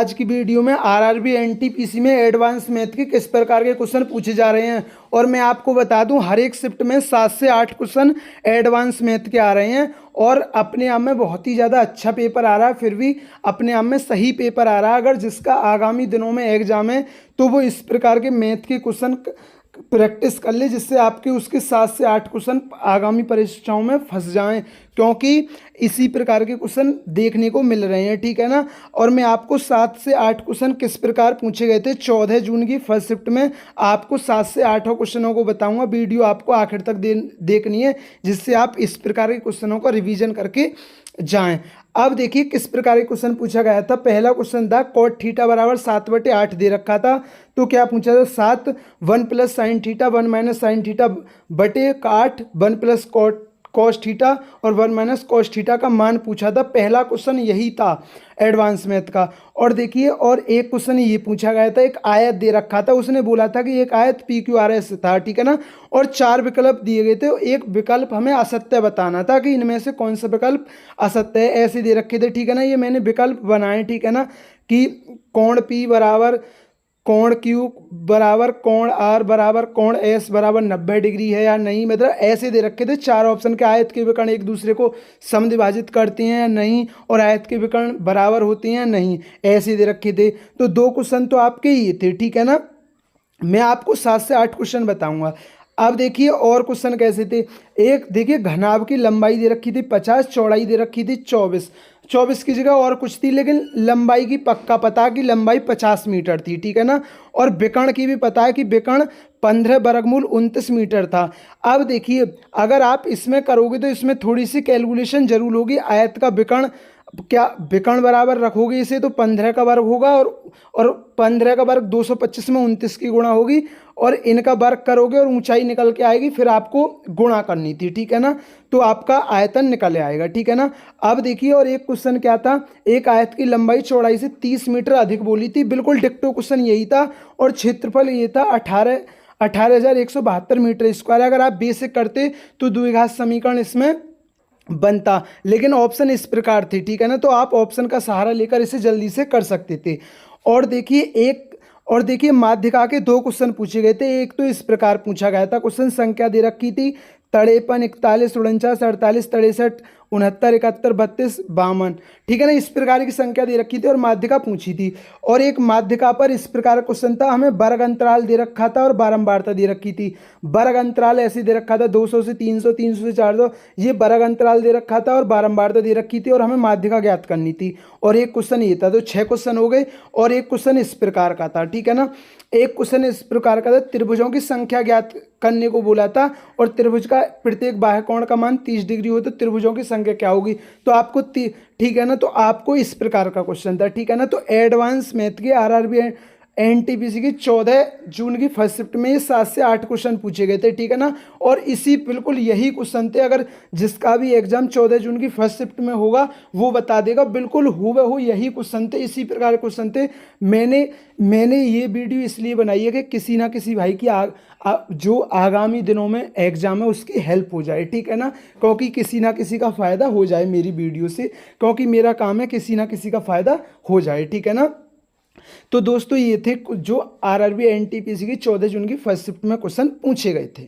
आज की वीडियो में आरआरबी एनटीपीसी में एडवांस मैथ के किस प्रकार के क्वेश्चन पूछे जा रहे हैं। और मैं आपको बता दूं हर एक शिफ्ट में 7 से 8 क्वेश्चन एडवांस मैथ के आ रहे हैं और अपने आप में बहुत ही ज़्यादा अच्छा पेपर आ रहा है, फिर भी अपने आप में सही पेपर आ रहा है। अगर जिसका आगामी दिनों में एग्जाम है तो वो इस प्रकार के मैथ के क्वेश्चन प्रैक्टिस कर ले, जिससे आपके उसके 7 से 8 क्वेश्चन आगामी परीक्षाओं में फंस जाएं, क्योंकि इसी प्रकार के क्वेश्चन देखने को मिल रहे हैं। ठीक है ना। और मैं आपको 7 से 8 क्वेश्चन किस प्रकार पूछे गए थे 14 जून की फर्स्ट शिफ्ट में, आपको 7 से 8 क्वेश्चनों को बताऊंगा। वीडियो आपको आखिर तक देखनी है, जिससे आप इस प्रकार के क्वेश्चनों का रिवीजन करके जाएं। अब देखिए किस प्रकार के क्वेश्चन पूछा गया था। पहला क्वेश्चन था कॉट थीटा बराबर 7/8 दे रखा था, तो क्या पूछा था 7 1 plus sine theta 1 minus sine theta बटे 8 1 प्लस कॉस थीटा और 1 माइनस कॉस थीटा का मान पूछा था। पहला क्वेश्चन यही था एडवांस मैथ का। और देखिए और एक क्वेश्चन ये पूछा गया था, एक आयत दे रखा था, उसने बोला था कि एक आयत PQRS था। ठीक है ना। और 4 विकल्प दिए गए थे, एक विकल्प हमें असत्य बताना था कि इनमें से कौन सा विकल्प असत्य है, ऐसे दे रखे थे। ठीक है ना। ये मैंने विकल्प बनाए। ठीक है ना। कि कोण P बराबर कोण Q बराबर कोण R बराबर कोण S बराबर 90 डिग्री है या नहीं, मतलब ऐसे दे रखे थे 4 ऑप्शन के। आयत के विकर्ण एक दूसरे को समद्विभाजित करते हैं या नहीं, और आयत के विकर्ण बराबर होते हैं या नहीं, ऐसे दे रखे थे। तो 2 क्वेश्चन तो आपके ही थे। ठीक है ना। मैं आपको 7 से 8 क्वेश्चन बताऊंगा। अब देखिए और क्वेश्चन कैसे थे। एक देखिए घनाभ की लंबाई दे रखी थी 50, चौड़ाई दे रखी थी 24 की जगह और कुछ थी, लेकिन लंबाई की पक्का पता कि लंबाई 50 मीटर थी। ठीक है ना। और विकर्ण की भी पता है कि विकर्ण 15 वर्गमूल 29 मीटर था। अब देखिए अगर आप इसमें करोगे तो इसमें थोड़ी सी कैलकुलेशन जरूर होगी। आयत का विकर्ण क्या विकर्ण बराबर रखोगे इसे तो 15 का वर्ग होगा, और 15 का वर्ग 225 में 29 की गुणा होगी, और इनका वर्ग करोगे और ऊंचाई निकल के आएगी, फिर आपको गुणा करनी थी। ठीक है ना। तो आपका आयतन निकल आएगा। ठीक है ना। अब देखिए और एक क्वेश्चन क्या था, एक आयत की लंबाई चौड़ाई से 30 मीटर अधिक बोली थी। बिल्कुल डिक्टो क्वेश्चन यही था, और क्षेत्रफल ये था 18,172 मीटर स्क्वायर। अगर आप बेसिक करते तो द्विघात समीकरण इसमें बनता, लेकिन ऑप्शन इस प्रकार थे। ठीक है ना। तो आप ऑप्शन का सहारा लेकर इसे जल्दी से कर सकते थे। और देखिए माध्यिका के 2 क्वेश्चन पूछे गए थे। एक तो इस प्रकार पूछा गया था, क्वेश्चन संख्या दे रखी थी 53 41 49 48 63 69 71 32 52। ठीक है ना। इस प्रकार की संख्या दे रखी थी और माध्यिका पूछी थी। और एक माध्यिका पर इस प्रकार क्वेश्चन था, हमें वर्ग अंतराल दे रखा था और बारंबारता दे रखी थी। वर्ग अंतराल ऐसे दे रखा था 200 से 300 300 से 400, ये वर्ग अंतराल दे रखा था और बारंबारता दे रखी थी, और हमें माध्यिका ज्ञात करनी थी। और एक क्वेश्चन ये था, तो 6 क्वेश्चन हो गए। और एक क्वेश्चन इस प्रकार का था। ठीक है ना। एक क्वेश्चन इस प्रकार का था, त्रिभुजों की संख्या ज्ञात करने को बोला था, और त्रिभुज का प्रत्येक बाह्य कोण का मान 30 डिग्री हो तो त्रिभुजों की संख्या क्या होगी। तो आपको ठीक है ना। तो आपको इस प्रकार का क्वेश्चन था। ठीक है ना। तो एडवांस मैथ के आरआरबी एनटीपीसी की 14 जून की फर्स्ट शिफ्ट में ये 7 से 8 क्वेश्चन पूछे गए थे। ठीक है ना। और इसी बिल्कुल यही क्वेश्चन थे, अगर जिसका भी एग्जाम 14 जून की फर्स्ट शिफ्ट में होगा वो बता देगा, बिल्कुल हूबहू यही क्वेश्चन थे, इसी प्रकार के क्वेश्चन थे। मैंने ये वीडियो इसलिए बनाई है कि किसी ना किसी भाई की जो आगामी दिनों में एग्जाम है उसकी हेल्प हो जाए। ठीक है ना। क्योंकि किसी ना किसी का फ़ायदा हो जाए मेरी वीडियो से, क्योंकि मेरा काम है किसी ना किसी का फ़ायदा हो जाए। ठीक है ना। तो दोस्तों ये थे जो आरआरबी एनटीपीसी की 14 जून की फर्स्ट शिफ्ट में क्वेश्चन पूछे गए थे।